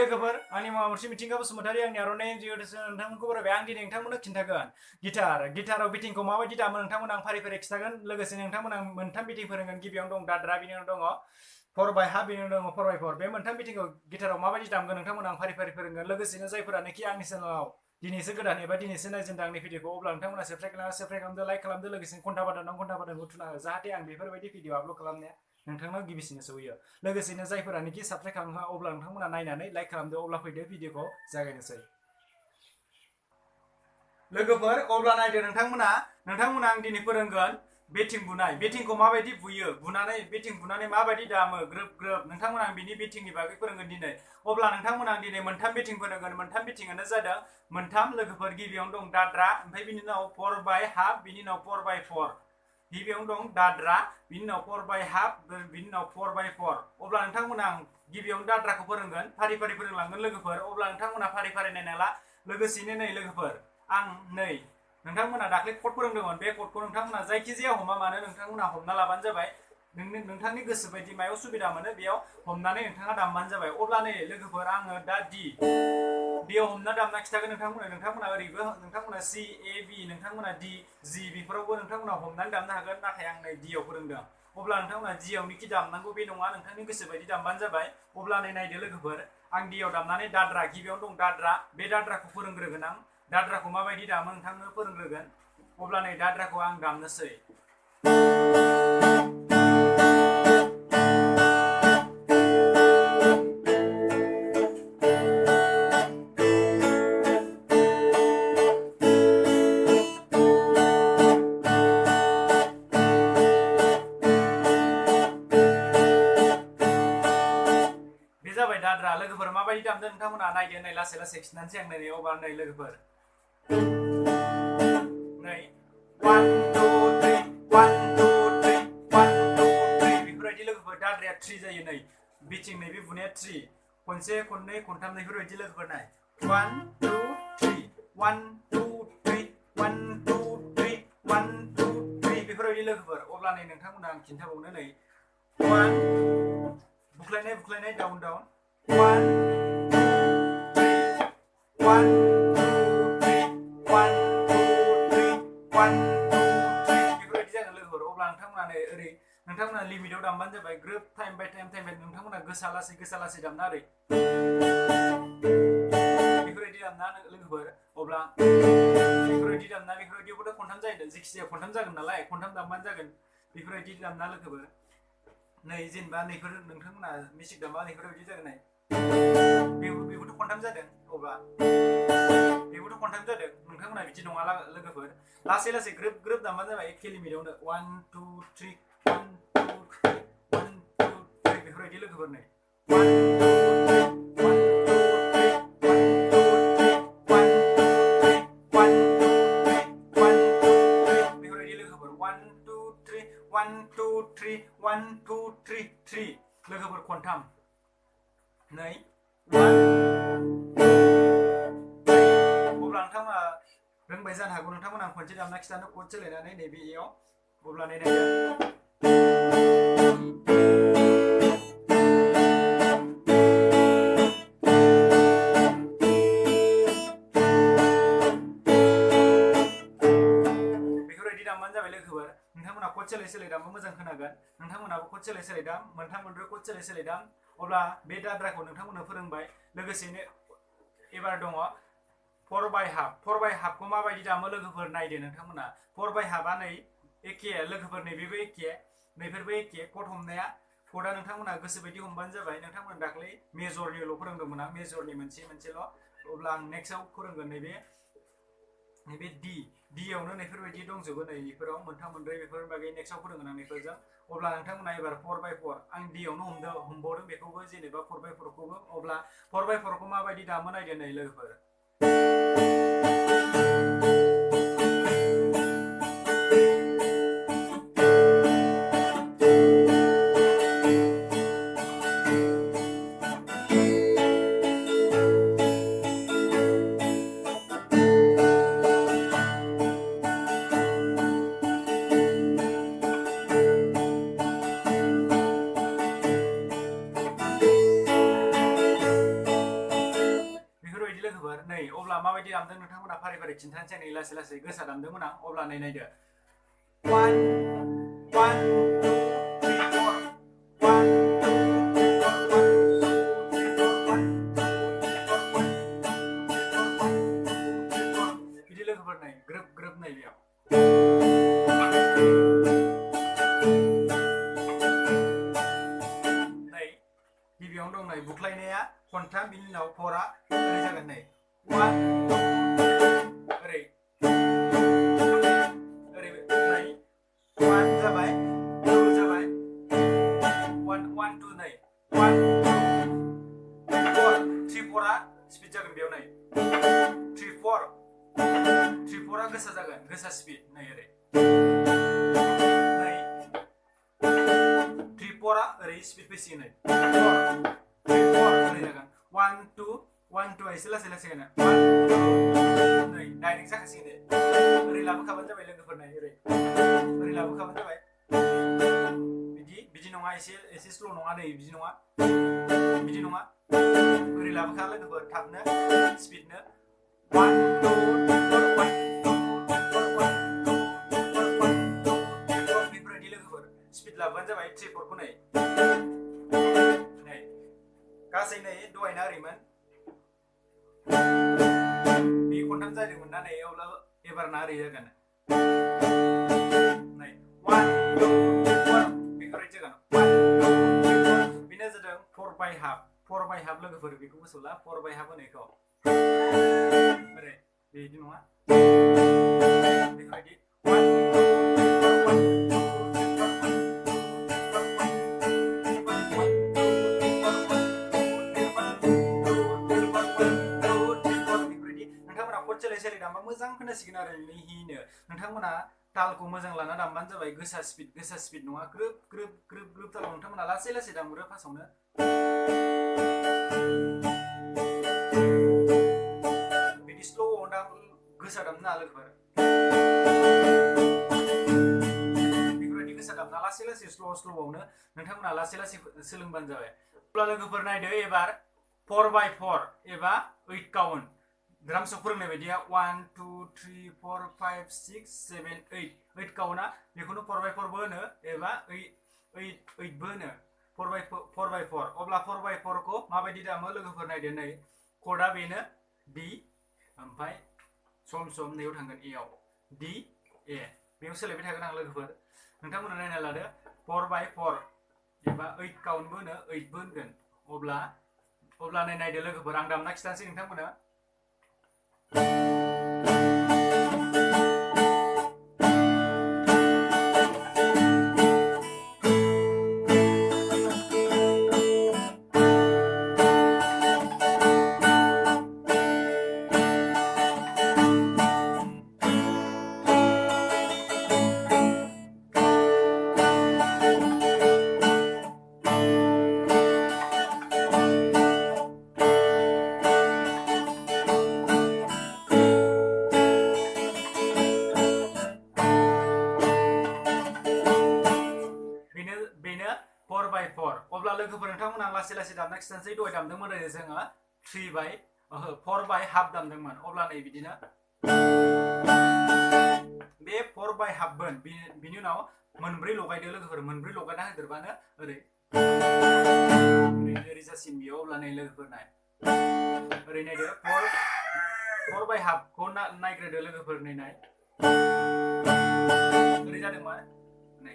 लोगोफोर आंनि मुङा मुर्सि मिथिंगा बसुमतारी आंनि आर'नाइ नोंथांमोनखौ बरायबाय आं दिनै नोंथांमोननो खिन्थागोन गिटाराव बिटिंखौ माबायदि दामो नोंथांमोन आं फारि फारि खिन्थागोन लोगोसे नोंथांमोन आं मोनथाम बिटिं फोरोंगोन गिबियावनो दं दाद्रा बिनि उनाव दङ 4/2 बिनि उनाव दङ 4/4 बे मोनथाम बिटिंखौ गिटाराव माबायदि दामगोन नोंथांमोन आं फारि फारि फोरोंगोन लोगोसेनो जायफोरानोखि आंनि चेनेलाव दिनैसो गोदान एबा दिनैसो नायजेनदों आंनि भिडिअखौ अब्ला नोंथांमोना साबस्क्राइब खालामदो लाइक खालामदो लोगोसे घन्टा बाटनखौ थुना हो जाहाथे आं बेफोरबायदि भिडिअ आपल'ड खालामनाया नोंथांनाव गिबिसिन सहैयो लोगोसेनो जायफोरानोखि साबस्क्राइब खालामोहा अब्ला नोंथांमोना नायनानै लाइक खालामदो अब्ला फैदो भिडिअखौ जागायनोसै लोगोफोर अब्ला नायदो नोंथांमोना आं दिनै फोरोंगोन बेटिं बुनाय बेटिंखौ माबायदि बुयो बेटिं बुनानै माबायदि दामो ग्रोब ग्रोब नोंथांमोना आं बिनि बेटिंनि बागै फोरोंगोन दिनै अब्ला नोंथांमोना आं दिनै मोनथाम बेटिं फोरोंगोन मोनथाम बेटिंआनो जादों मोनथाम लोगोफोर गिबियावनो दं दाद्रा ओमफ्राय बिनि उनाव 4/2 बिनि उनाव 4/4 गिबियावनो दं दाद्रा बिनि उनाव 4/2 बिनि उनाव 4/4 अब्ला नोंथांमोना आं गिबियावनो दाद्राखौ फोरोंगोन फारि फारि फोरोंलांगोन लोगोफोर अब्ला नोंथांमोना फारि फारि नायना ला लोगोसेनो नै लोगोफोर आं नै नोंथांमोना दाख्लै कड फोरोंदोंमोन बे कडखौ नोंथांमोना जायखिजाया हमा मानो नोंथांमोना हमना लाबानो जाबाय नोंथांनि गोसो बायदि मायाव सुबिदा मोनो बेयाव हमनानै नोंथाङा दामबानो जाबाय अब्ला नै लोगोफोर आङो दा डियाव हमना दामना खिथागोन नोंथांमोना ओरैबो नोंथांमोना C A B नोंथांमोना D G बेफोरावबो नोंथांमोना हमनानै दामनो हागोन नाथाय आं नै डियाव फोरोंदों अब्ला नोंथांमोना डियावनोखि दामनांगौ बे नङा नोंथांनि गोसो बायदि दामबानो जाबाय अब्ला नै नायदो लोगोफोर आं डियाव दामनानै दाद्रा गिबियावनो दं दाद्रा बे दाद्राखौ फोरोंग्रोगोन आं दाद्राखौ माबायदि दामो नोंथांनो फोरोंग्रोगोन अब्ला नै दाद्राखौ आं दामनोसै दाद्रा लोगोफोर माबायदि दामदों नोंथांमोना नायदो नै लासै लासै खिन्थानोसै आं नै अब्ला नै लोगोफोर नै 1 2 3 1 2 3 1 2 3 बेफोरबायदि लोगोफोर दाद्राया 3 जायो नै बिटिं नैबे बुनाया 3 खनसे खननै खनथाम बेफोरबायदि लोगोफोर नाय 1 2 3 1 2 3 1 2 3 1 2 3 बेफोरबायदि लोगोफोर अब्ला नै नोंथांमोना आं खिन्थाबावनो नै 1 बुख्लायनाय डाउन 1 2 3 1 2 3 1 2 3 1 2 3 बेफोरबायदि जागोन लोगोफोर अब्ला नोंथांमोना लिमिटआव दामबानो जाबाय ग्रोब टाइम बाय टाइम नोंथांमोना गोसा लासै दामना ओरै बेफोरबायदि दामना लोगोफोर अब्ला बेफोरबायदियावबोथ' खनथाम जायो जेखिजाया खनथाम जागोन नालाय खनथाम दामबानो जागोन बेफोरबायदि दामना लोगोफोर नै जेनेबा नैफोर नोंथांमोना मिउजिक दामबा नैफोरबायदि जागोन नै बेबोथ' खनथाम जादों अब्ला बेबोथ' खनथाम जादों नोंथांमोना बिदि नङा लोगोफोर लासै ग्रोब ग्रोब दामबानो जाबाय एखे लिमिटआवनो 1 2 3 1 2 3 1 2 3 बेफोरबायदि लोगोफोर नै 1 2 3 1 2 3 1 2 3 1 2 3 1 2 3 1 2 3 बेफोरबायदि लोगोफोर 1 2 3 1 2 3 1 2 3 3 लोगोफोर खनथाम नै 1 अब्ला नोंथांमोना रोंबाय जानो हागौ नोंथांमोना आं खनसे दामना खिथानो कड सोलायनानै नैबेयाव अब्ला नै नायदो बेफोरबायदि दामबानो जाबाय लोगोफोर नोंथांमोना कड सोलाय दामबा मोजां खोनागोन नोंथांमोनाबो कड सोलाय दाम मोनथाम मोनब्रै कड सोलाय दाम अब्ला बे दाद्राखौ नोंथांमोननो फोरोंबाय लोगोसेनो एबार दङ 4/2 खौ माबायदि दामो लोगोफोर नायदो नोंथांमोना 4/2 नै एखे लोगोफोर नैबेबो एखे नैफोरबो एखे कड हमनाया कडा नोंथांमोना गोसो बायदि हमबानो जाबाय नोंथांमोना दाख्लै मेजरनिल' फोरोंदोंमोन आं मेजरनि मोनसेल' अब्ला आं नेक्स्टआव फोरोंगोन नैबे डियावनो नैफोरबायदि दंजोबो नै बेफोराव मोनथाम मोनब्रै बेफोर बागै नेक्स्टआव फोरोंगोन आं नैफोरजों अब्ला नोंथांमोना एबार 4/4 आं डियावनो हमबावदों बेखौबो जेनेबा 4/4खौबो अब्ला 4/4खौ माबायदि दामो नायदो नै लोगोफोर लोगोफोर नै अब्ला माबायदि दामदों नोंथांमोना फारि फारि खिन्थानोसै नै लासै लासै गोसा दामदोंमोन आं अब्ला नै नायदो 1 1 2 3 4 1 2 3 4 1 2 3 4 1 2 3 4 1 2 3 4 बिदि लोगोफोर नै ग्रोब ग्रोब नै बेयाव नै गिबियावनो दं नै बुख्लायनाया खनथाम बिनि उनाव फरा ओरै जागोन नै 1 ओरै ओरै नै 1 जाबाय 2 जाबाय 1 1 2 नै 1 2 4 3 4 आ स्पिड जागोन बेयाव नै 3 4 3 4 आ गोसा जागोन गोसा स्पिड नै ओरै नै 3 4 आ ओरै स्पिड फैसिगोन नै 4 3 4 ओरै जागोन 1 2 1 2 एसे लासै लासै होनो 1 2 नै डाइरेक्ट जाखासिगोन नै ओरै लाबोखाबानो जाबाय लोगोफोर नै ओरै ओरै लाबोखाबानो जाबाय बिदि नङा एसे स्ल' नङा नै बिदि नङा ओरै लाबोखा लोगोफोर थाबनो स्पिडनो 1 2 बेफोरबायदि लोगोफोर स्पिड लाबोबानो जाबाय 3 4 खौ नै गासै नै दहायना ओरैमोन बे खनथाम जादोंमोन ना नै अब्ला एबारना ओरै जागोन नै 1 2 4 बेफोरबायदि जागोन 1 2 4 बेनो जादों 4 बाय हाफ लोगोफोर बेखौ गोसोला 4 बाय हाफ होनायखौ ओरै बिदि नङा बेफोरबायदि 1 सोलाय दामबा मोजां खोनासिगोन आरो मिहिनो नोंथांमोना तालखौ मोजां लाना दामबानो जाबाय गोसा स्पिड नङा ग्रोब ग्रोब ग्रोब ग्रोब तालखौ नोंथांमोना लासै लासै दामग्रो फार्स्टआवनो बिदि स्ल' गोसा दामना लोगोफोर बेफोरबायदि गोसा दामना लासै लासै स्ल'आवनो नोंथांमोना लासै लासै सोलोंबानो जाबाय अब्ला लोगोफोर नायदो एबार 4 बाय 4 एबा 8 काउन्ट ड्राम्सआव फोरोंनाय बायदिया 1 2 3 4 5 6 7 8 काउन्टआ बेखौनो 4 बाय 4 बो होनो एबा 8 बो होनो 4 बाय 4 अब्ला 4 बाय 4 खौ माबायदि दामो लोगोफोर नायदो नै कर्डआ बेनो D ओमफ्राय सम नैयाव थांगोन E आव D A बेयाव सोलायबाय थागोन आं लोगोफोर नोंथांमोना नायना लादो 4 बाय 4 एबा 8 काउन्टबो होनो 8 बो होनगोन अब्ला नायदो लोगोफोर आं दामना खिथानोसै नोंथांमोना बेनो 4 बाय 4 अब्ला लोगोफोर नोंथांमोना लासै लासै दामना खिथानोसै दहाय दामदोंमोन ओरै जोङो 4 बाय हाफ दामदोंमोन अब्ला नै बिदिनो बे 4 बाय हाफमोन बिनि उनाव मोनब्रै लगायदो लोगोफोर मोनब्रै लगायना होदेरबानो ओरै जासिन बेयाव अब्ला नै लोगोफोर नाय ओरै नायदो 4 बाय हाफखौ नायग्रोदो लोगोफोर नाय ओरै जादोंमोन नै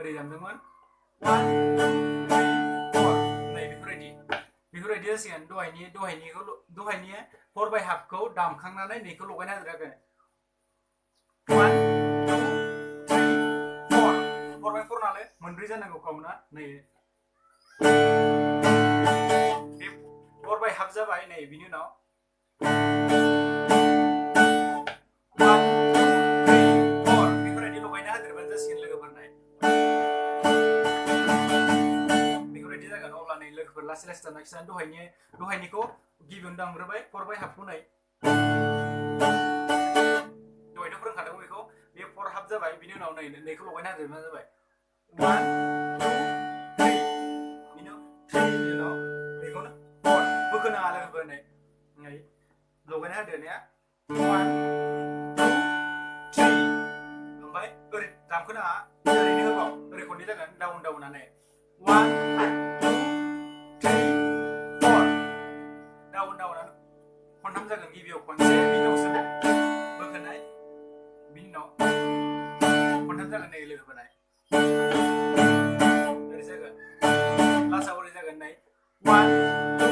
ओरै दामदोंमोन 1 2 3 4 नै बेफोरबायदि जासिगोन दहायनि 4 बाय हाफखौ दामखांनानै नैखौ लगायना होदो 1 2 3 4 4 by 4 नालाय मोनब्रै जानांगौ काउन्टआ नै बे 4 by हाफ जाबाय नै बिनि उनाव 1 2 3 4 बेफोरबायदि लगायना होदेरबानो जासिगोन लोगोफोर नाय बेफोरबायदि जागोन अब्ला नै लोगोफोर लासै लासै दामना खिथानो दहायनिखौ गिबियावनो दामग्रोबाय 4 by हाफखौ नै दहायथ' फोरोंखादों बेखौ बे 4 हाफ जाबाय बिनि उनाव नै नैखौ लगायना होदेरबानो जाबाय 1 2 3 बिनि उनाव 3 बिनि उनाव बेखौनो 4 बोखोनाङा लोगोफोर नै लगायना होदेरनाया 1 2 3 ओमफ्राय ओरै दामखोनाङा ओरैनो होबाव ओरै खननै जागोन डाउन डाउनानो 1 2 3 4 डाउन डाउनानो खनथाम जागोन गिबियाव खनसे बिनि उनावसो बोखोनाय बिनि उनाव खनथाम जागोन नै लोगोफोर नाय ओरै जागोन लास्टआव ओरै जागोन नै 1 2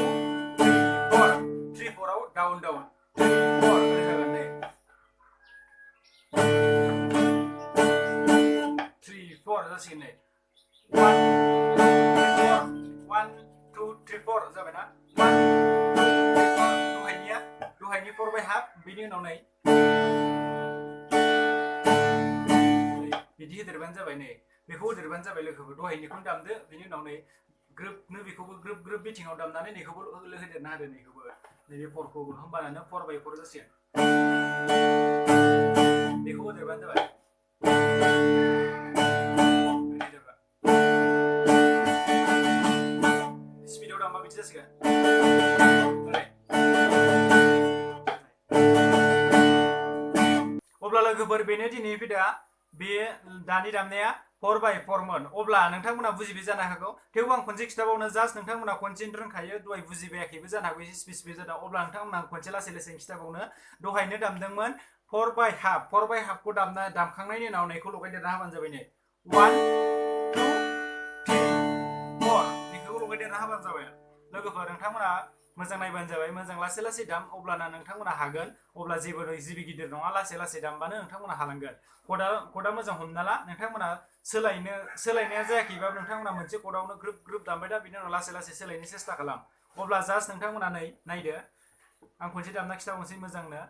3 4 3 4 आव डाउन डाउन 3 4 ओरै जागोन नै 3 4 जासिगोन नै 1 2 3 4 जाबायना 1 दहायनि 4 by हाफ बिनि उनाव नै बिदि होदेरबानो जाबाय नै बेखौ होदेरबानो जाबाय लोगोफोर दहायनिखौनो दामदो बिनि उनाव नै ग्रोबनो बेखौबो ग्रोब बिथिङाव दामनानै नैखौबो होदेरना होदो नैखौबो नैबे 4खौबो होमबानो 4 by 4 जासिगोन बेखौ होदेरबानो जाबाय स्पिडआव दामबा बिदि जासिगोन अब्ला लोगोफोर बेनो दिनै भिडिअ'आ बे दानि दामनाया 4 by 4 मोन अब्ला नोंथांमोना बुजिबाय जानो हागौ थेवबो आं खनसे खिथाबावनो जास्ट नोंथांमोना खनसेनो रोंखायो दहाय बुजिबायाखैबो जानो हागौ एसे स्पेसिफिक जादों अब्ला नोंथांमोना खनसे लासै लासै खिथाबावनो दहायनो दामदोंमोन 4 by हाफ 4 by हाफखौ दामखांनायनि उनाव नैखौ लगायदेरना होबानो जाबाय नै 1 2 3 4 बेखौ लगायदेरना होबानो जाबाय लोगोफोर नोंथांमोना मोजां नायबानो जाबाय मोजां लासै लासै दाम अब्लाना नोंथांमोना हागोन अब्ला जेबो जिबि गिदिर नङा लासै लासै दामबानो नोंथांमोना हालांगोन क'डा मोजां हमना ला नोंथांमोना सोलायनाया जायाखैबाबो नोंथांमोना मोनसे क'डआवनो ग्रोब दामबाय दा बिनि उनाव लासै लासै सोलायनो सेस्था खालाम अब्ला जास्ट नोंथांमोना नै नायदो आं खनसे दामना खिथाबावनोसै मोजांनो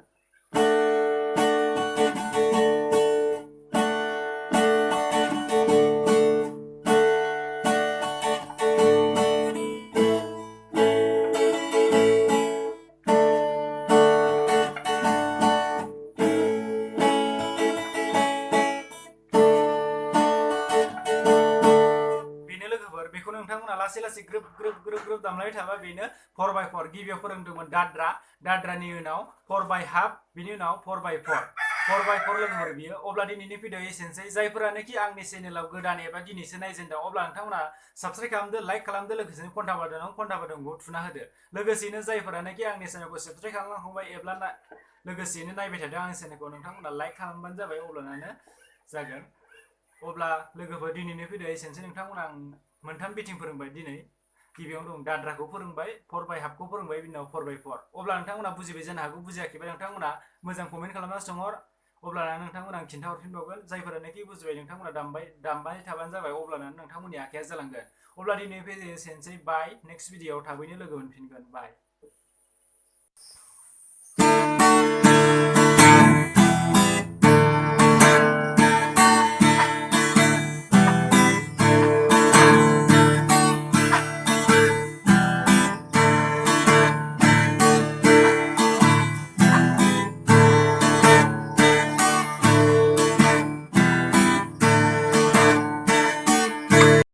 लासै लासै ग्रोब दामलायबाय थाबा बेनो 4 by 4 गिबियाव फोरोंदोंमोन दाद्रानि उनाव 4 by हाफ बिनि उनाव 4 by 4 लोगोफोर बियो अब्ला दिनैनि भिडिअ एसेनोसै जायफोरानोखि आंनि चेनेलाव गोदान एबा दिनैसो नायजेनदों अब्ला नोंथांमोना साबस्क्राइब खालामदो लाइक खालामदो लोगोसेनो घन्टा बादनखौ थुना होदो लोगोसेनो जायफोरानोखि आंनि चेनेलखौ साबस्क्राइब खालामखांबाय एब्ला लोगोसेनो नायबाय थादों आंनि चेनेलखौ नोंथांमोना लाइक खालामबानो जाबाय अब्लानो जागोन अब्ला लोगोफोर दिनैनि भिडिअ एसेनोसै नोंथांमोना आं मोनथाम बिथिं फोरोंबाय दिनै गिबियावनो दं दाद्राखौ फोरोंबाय 4 by हाफखौ फोरोंबाय बिनि उनाव 4 by 4 अब्ला नोंथांमोना बुजिबाय जानो हागौ बुजियाखैबा नोंथांमोना मोजां कमेन्ट खालामना सोंहर अब्ला नोंथांमोना आं खिन्थाहरफिनबावगोन जायफोरानोखि बुजिबाय नोंथांमोना दामबाय थाबानो जाबाय अब्लानो नोंथांमोननि आखाइया जालांगोन अब्ला दिनै भिडिअ एसेनोसै बाय नेक्स्ट भिडिअआव थाबैनो लोगो मोनफिनगोन बाय